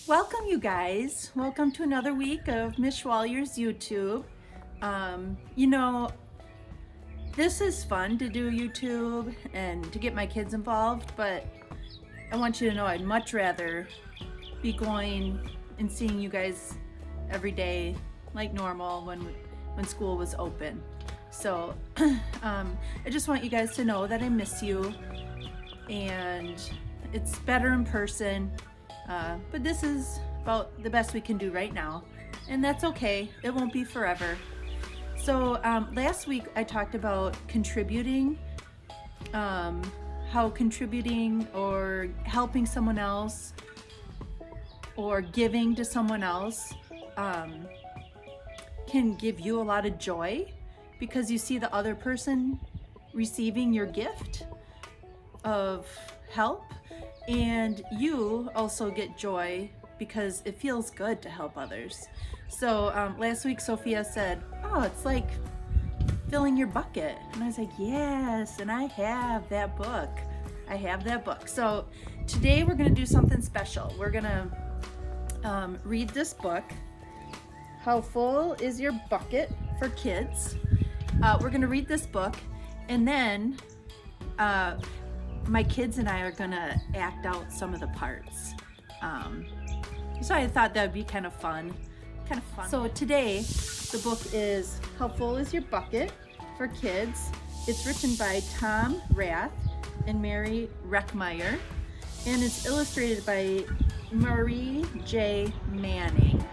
Welcome, you guys. Welcome to another week of Miss Schwallier's YouTube. You know, this is fun to do YouTube and to get my kids involved, but I want you to know I'd much rather be going and seeing you guys every day like normal when school was open. So I just want you guys to know that I miss you, and it's better in person. But this is about the best we can do right now, and that's okay. It won't be forever. So last week I talked about contributing, how contributing or helping someone else or giving to someone else can give you a lot of joy, because you see the other person receiving your gift of help. And you also get joy because it feels good to help others. So last week Sophia said, oh, it's like filling your bucket. And I was like, yes, and I have that book. So today we're gonna do something special. We're gonna read this book, How Full Is Your Bucket, for kids. We're gonna read this book, and then my kids and I are gonna act out some of the parts. So I thought that would be kind of fun. So today, the book is How Full Is Your Bucket, for kids. It's written by Tom Rath and Mary Reckmeyer, and it's illustrated by Marie J. Manning.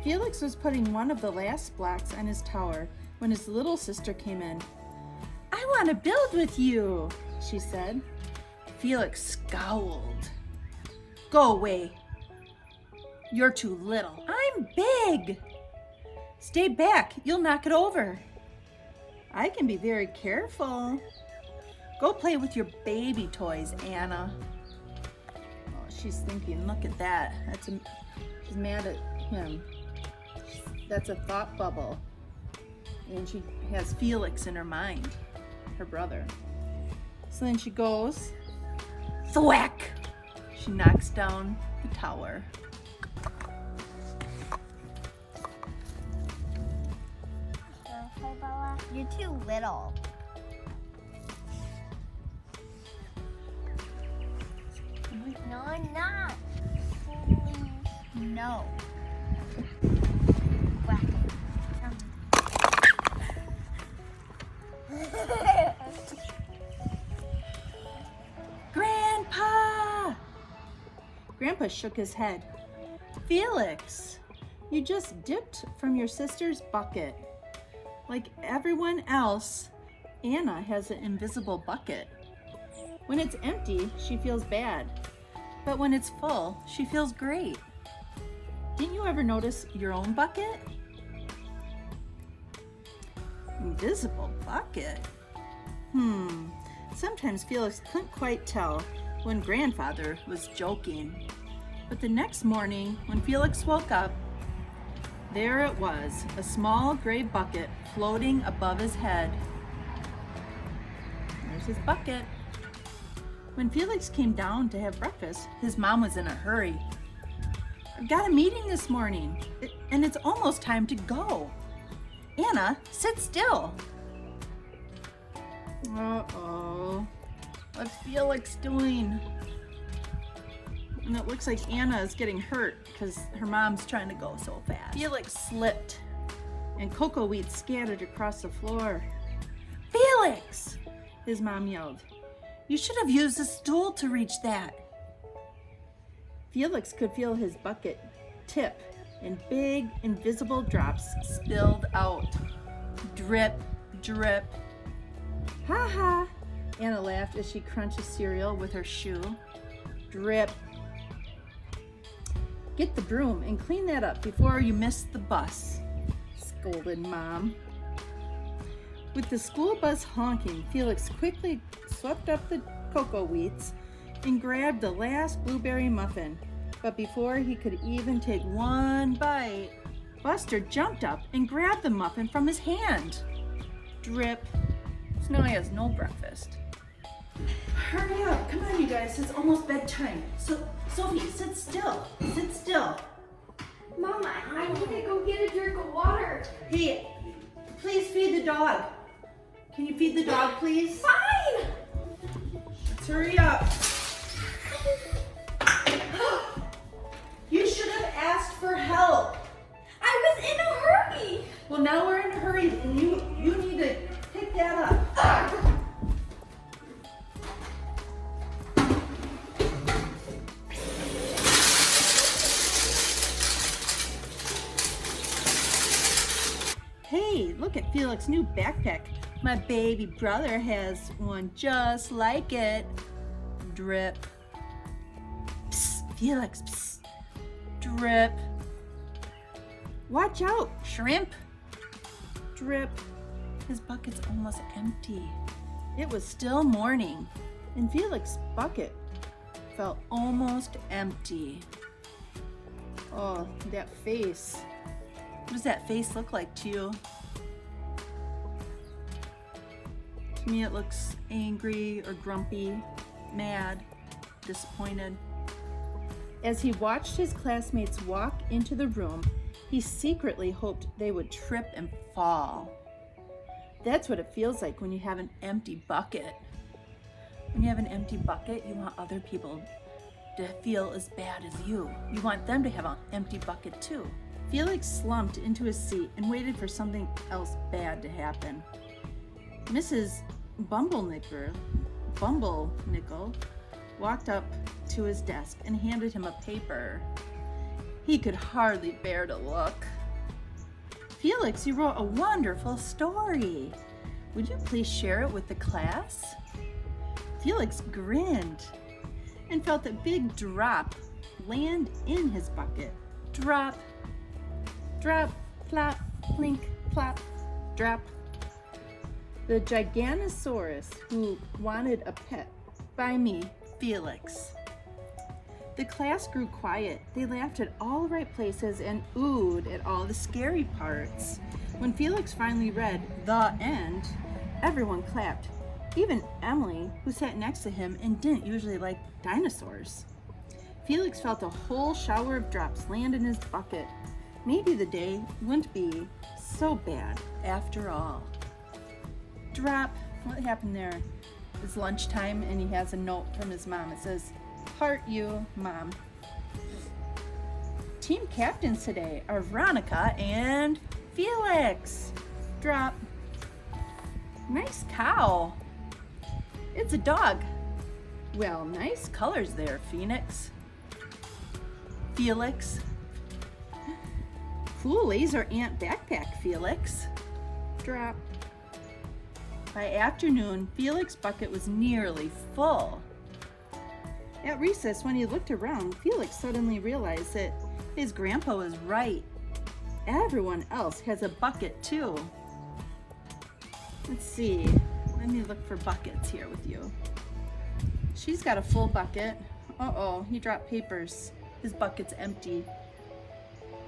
Felix was putting one of the last blocks on his tower when his little sister came in. I want to build with you, she said. Felix scowled. Go away. You're too little. I'm big. Stay back. You'll knock it over. I can be very careful. Go play with your baby toys, Anna. Oh, she's thinking, look at that. She's mad at him. That's a thought bubble. And she has Felix in her mind, her brother. So then she goes, thwack! She knocks down the tower. You're too little. No, I'm not. No. Whack it. Grandpa shook his head. Felix, you just dipped from your sister's bucket. Like everyone else, Anna has an invisible bucket. When it's empty, she feels bad. But when it's full, she feels great. Didn't you ever notice your own bucket? Invisible bucket? Sometimes Felix couldn't quite tell when grandfather was joking. But the next morning, when Felix woke up, there it was, a small gray bucket floating above his head. There's his bucket. When Felix came down to have breakfast, his mom was in a hurry. I've got a meeting this morning, and it's almost time to go. Anna, sit still. Uh-oh. What's Felix doing? And it looks like Anna is getting hurt because her mom's trying to go so fast. Felix slipped, and cocoa weeds scattered across the floor. Felix! His mom yelled. You should have used a stool to reach that. Felix could feel his bucket tip, and big, invisible drops spilled out. Drip, drip. Ha ha! Anna laughed as she crunched cereal with her shoe. Drip. Get the broom and clean that up before you miss the bus, scolded Mom. With the school bus honking, Felix quickly swept up the cocoa weeds and grabbed the last blueberry muffin. But before he could even take one bite, Buster jumped up and grabbed the muffin from his hand. Drip. So now he has no breakfast. hurry up. Come on, you guys. It's almost bedtime. So, Sophie, sit still. Sit still. Mama, I need to go get a drink of water. Hey, please feed the dog. Can you feed the dog, please? Fine. Let's hurry up. You should have asked for help. I was in a hurry. Well, now we're in a hurry, and you need to pick that up. Hey, look at Felix's new backpack. My baby brother has one just like it. Drip. Psst, Felix, psst. Drip. Watch out, shrimp. Drip. His bucket's almost empty. It was still morning, and Felix's bucket felt almost empty. Oh, that face. What does that face look like to you? To me, it looks angry or grumpy, mad, disappointed. As he watched his classmates walk into the room, he secretly hoped they would trip and fall. That's what it feels like when you have an empty bucket. When you have an empty bucket, you want other people to feel as bad as you. You want them to have an empty bucket too. Felix slumped into his seat and waited for something else bad to happen. Mrs. Bumblenickel walked up to his desk and handed him a paper. He could hardly bear to look. Felix, you wrote a wonderful story. Would you please share it with the class? Felix grinned and felt a big drop land in his bucket. Drop, drop, plop, plink, plop, drop. The Giganosaurus who wanted a pet by me, Felix. The class grew quiet. They laughed at all the right places and oohed at all the scary parts. When Felix finally read the end, everyone clapped. Even Emily, who sat next to him and didn't usually like dinosaurs. Felix felt a whole shower of drops land in his bucket. Maybe the day wouldn't be so bad after all. Drop. What happened there? It's lunchtime and he has a note from his mom. It says, "Heart you, Mom." Team captains today are Veronica and Felix. Drop. Nice cow. It's a dog. Well, nice colors there, Phoenix. Felix. Cool laser ant backpack, Felix. Drop. By afternoon, Felix's bucket was nearly full. At recess, when he looked around, Felix suddenly realized that his grandpa was right. Everyone else has a bucket too. Let's see. Let me look for buckets here with you. She's got a full bucket. Uh-oh, he dropped papers. His bucket's empty.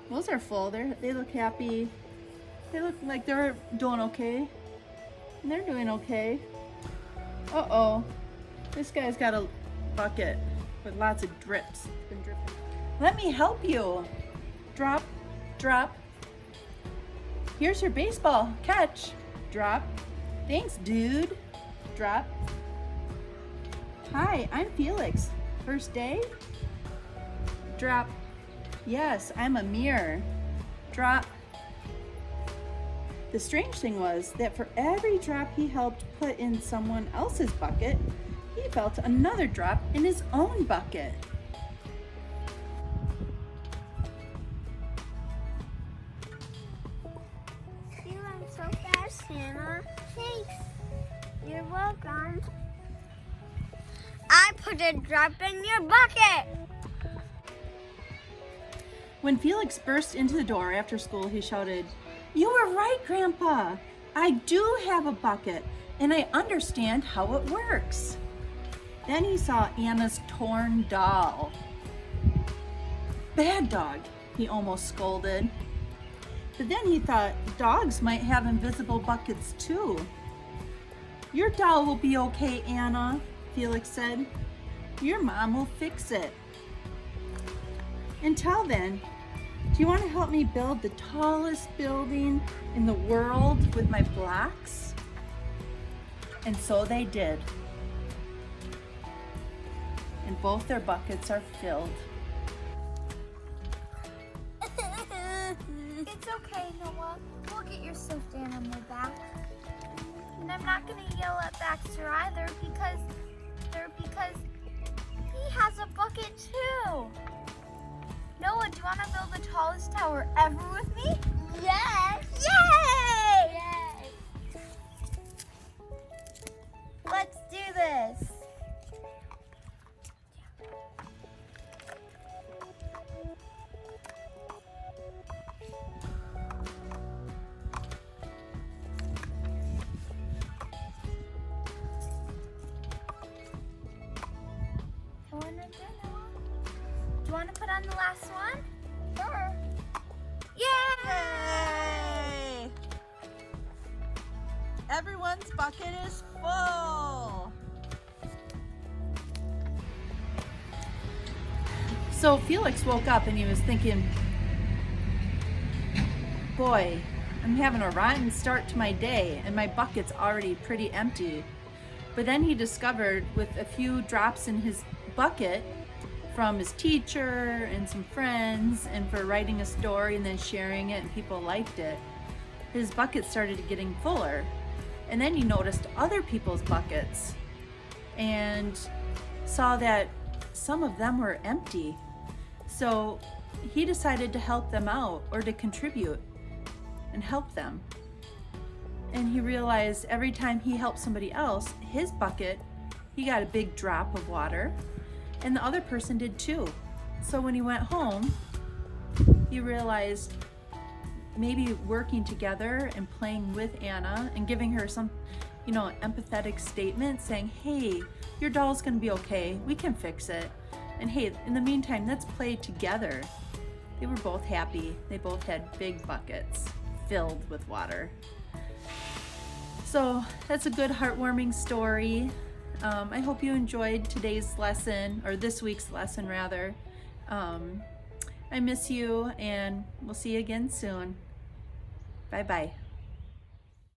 Those are full. They look happy. They look like they're doing okay. And they're doing okay. Uh-oh. This guy's got a bucket with lots of drips. It's been dripping. Let me help you. Drop, drop. Here's your baseball. Catch. Drop. Thanks, dude. Drop. Hi, I'm Felix. First day? Drop. Yes, I'm a mirror. Drop. The strange thing was that for every drop he helped put in someone else's bucket, he felt another drop in his own bucket. You run so fast, Hannah. Thanks. You're welcome. I put a drop in your bucket. When Felix burst into the door after school, he shouted, "You were right, Grandpa. I do have a bucket, and I understand how it works." Then he saw Anna's torn doll. "Bad dog," he almost scolded. But then he thought dogs might have invisible buckets too. "Your doll will be okay, Anna," Felix said. Your mom will fix it. Until then, do you want to help me build the tallest building in the world with my blocks? And so they did. And both their buckets are filled. It's okay, Noah. We'll get your stuffed animal back. And I'm not gonna yell at Baxter either because he has a bucket too. Noah, do you want to build the tallest tower ever with me? Yes. Yay! Yay! Let's do this. Do you want to put on the last one? Sure. Yay! Everyone's bucket is full. So Felix woke up and he was thinking, boy, I'm having a rotten start to my day and my bucket's already pretty empty. But then he discovered with a few drops in his bucket from his teacher and some friends and for writing a story and then sharing it and people liked it, his bucket started getting fuller. And then he noticed other people's buckets and saw that some of them were empty. So he decided to help them out or to contribute and help them. And he realized every time he helped somebody else, his bucket, he got a big drop of water, and the other person did too. So when he went home, he realized maybe working together and playing with Anna and giving her some, empathetic statement saying, hey, your doll's gonna be okay, we can fix it. And hey, in the meantime, let's play together. They were both happy. They both had big buckets filled with water. So that's a good heartwarming story. I hope you enjoyed today's lesson, or this week's lesson rather. I miss you and we'll see you again soon. Bye-bye.